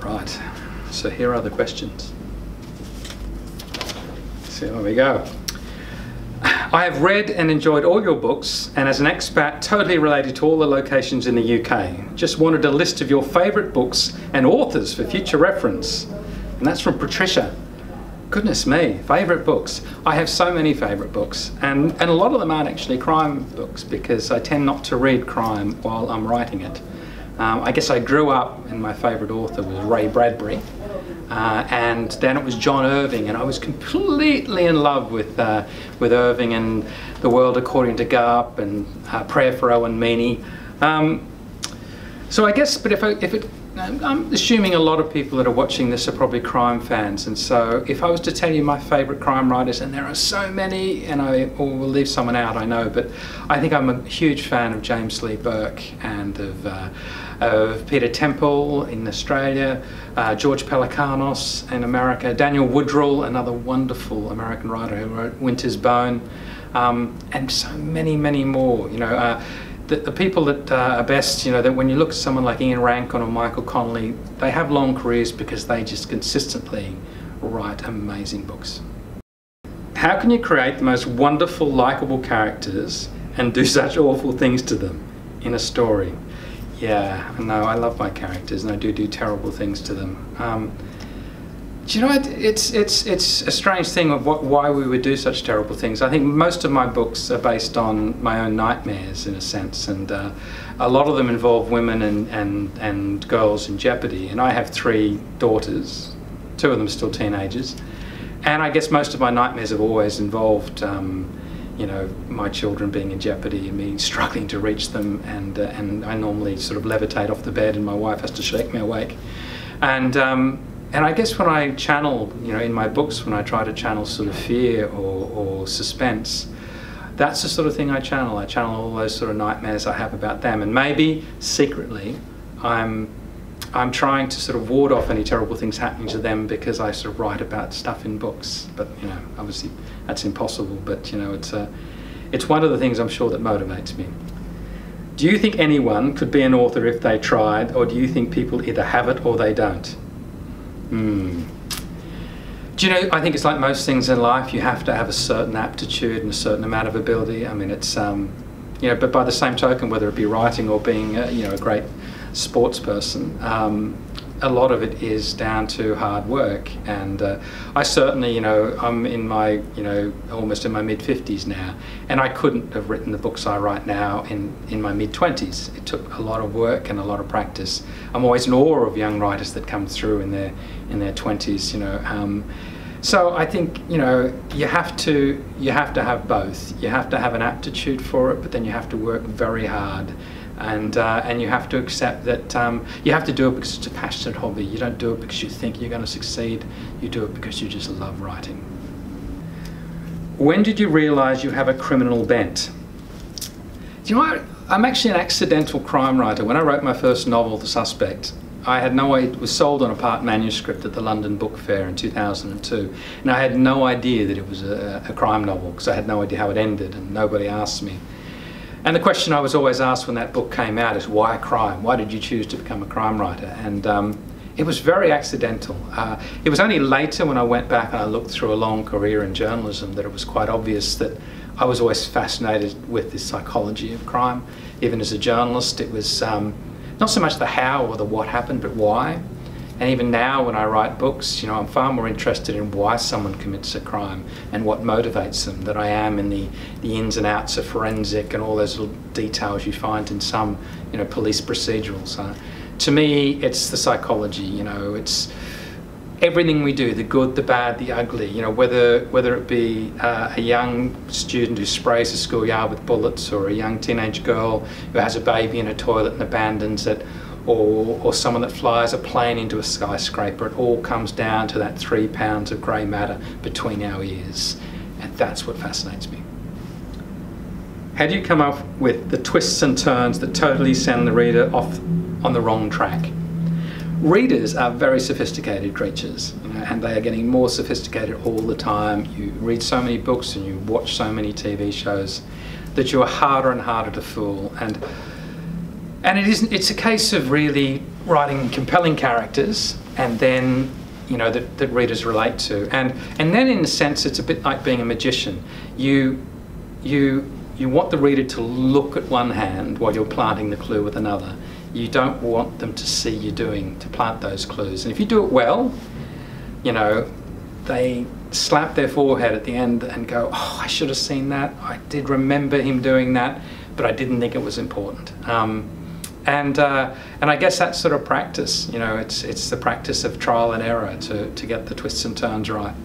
Right, so here are the questions. So there we go. I have read and enjoyed all your books, and as an expat totally related to all the locations in the UK. Just wanted a list of your favourite books and authors for future reference. And that's from Patricia. Goodness me, favourite books. I have so many favourite books, and a lot of them aren't actually crime books because I tend not to read crime while I'm writing it. I guess I grew up and my favourite author was Ray Bradbury, and then it was John Irving, and I was completely in love with Irving and The World According to Garp and Prayer for Owen Meany. So I guess, but I'm assuming a lot of people that are watching this are probably crime fans, and so if I was to tell you my favourite crime writers, and there are so many, and I will leave someone out, I know, but I think I'm a huge fan of James Lee Burke and of Peter Temple in Australia, George Pelecanos in America, Daniel Woodrell, another wonderful American writer who wrote Winter's Bone, and so many, many more. You know, the people that are best, you know, that when you look at someone like Ian Rankin or Michael Connolly, they have long careers because they just consistently write amazing books. How can you create the most wonderful, likable characters and do such awful things to them in a story? Yeah, no, I love my characters, and I do terrible things to them. Do you know, it's a strange thing of why we would do such terrible things. I think most of my books are based on my own nightmares, in a sense, and a lot of them involve women and girls in jeopardy. And I have 3 daughters, 2 of them still teenagers, and I guess most of my nightmares have always involved you know, my children being in jeopardy and me struggling to reach them, and I normally sort of levitate off the bed and my wife has to shake me awake. And I guess when I channel, you know, in my books, when I try to channel sort of fear or suspense, that's the sort of thing I channel. I channel all those sort of nightmares I have about them, and maybe secretly I'm trying to sort of ward off any terrible things happening to them because I sort of write about stuff in books. But, you know, obviously that's impossible, but, you know, it's one of the things I'm sure that motivates me. Do you think anyone could be an author if they tried, or do you think people either have it or they don't? Do you know, I think it's like most things in life, you have to have a certain aptitude and a certain amount of ability. I mean, it's, you know, but by the same token, whether it be writing or being, you know, a great sports person, a lot of it is down to hard work. And I certainly, you know, I'm in my, you know, almost in my mid-50s now, and I couldn't have written the books I write now in my mid-20s. It took a lot of work and a lot of practice. I'm always in awe of young writers that come through in their 20s, you know. So I think, you know, you have to have both. You have to have an aptitude for it, but then you have to work very hard. And you have to accept that you have to do it because it's a passionate hobby. You don't do it because you think you're going to succeed. You do it because you just love writing. When did you realise you have a criminal bent? Do you know, I'm actually an accidental crime writer. When I wrote my first novel, The Suspect, I had no idea, it was sold on a part manuscript at the London Book Fair in 2002, and I had no idea that it was a crime novel because I had no idea how it ended, and nobody asked me. And the question I was always asked when that book came out is, why crime? Why did you choose to become a crime writer? And it was very accidental. It was only later when I went back and I looked through a long career in journalism that it was quite obvious that I was always fascinated with the psychology of crime. Even as a journalist, it was not so much the how or the what happened, but why. And even now when I write books, you know, I'm far more interested in why someone commits a crime and what motivates them than I am in the ins and outs of forensic and all those little details you find in some, you know, police procedurals. To me, it's the psychology, you know, it's everything we do, the good, the bad, the ugly, you know, whether it be a young student who sprays a schoolyard with bullets, or a young teenage girl who has a baby in a toilet and abandons it, or someone that flies a plane into a skyscraper. It all comes down to that 3 pounds of grey matter between our ears, and that's what fascinates me. How do you come up with the twists and turns that totally send the reader off on the wrong track? Readers are very sophisticated creatures, you know, and they are getting more sophisticated all the time. You read so many books and you watch so many TV shows that you are harder and harder to fool. And it's a case of really writing compelling characters, and then, you know, that readers relate to. And then in a sense, it's a bit like being a magician. You want the reader to look at one hand while you're planting the clue with another. You don't want them to see you to plant those clues. And if you do it well, you know, they slap their forehead at the end and go, oh, I should have seen that. I did remember him doing that, but I didn't think it was important. And I guess that's sort of practice. You know, it's the practice of trial and error to get the twists and turns right.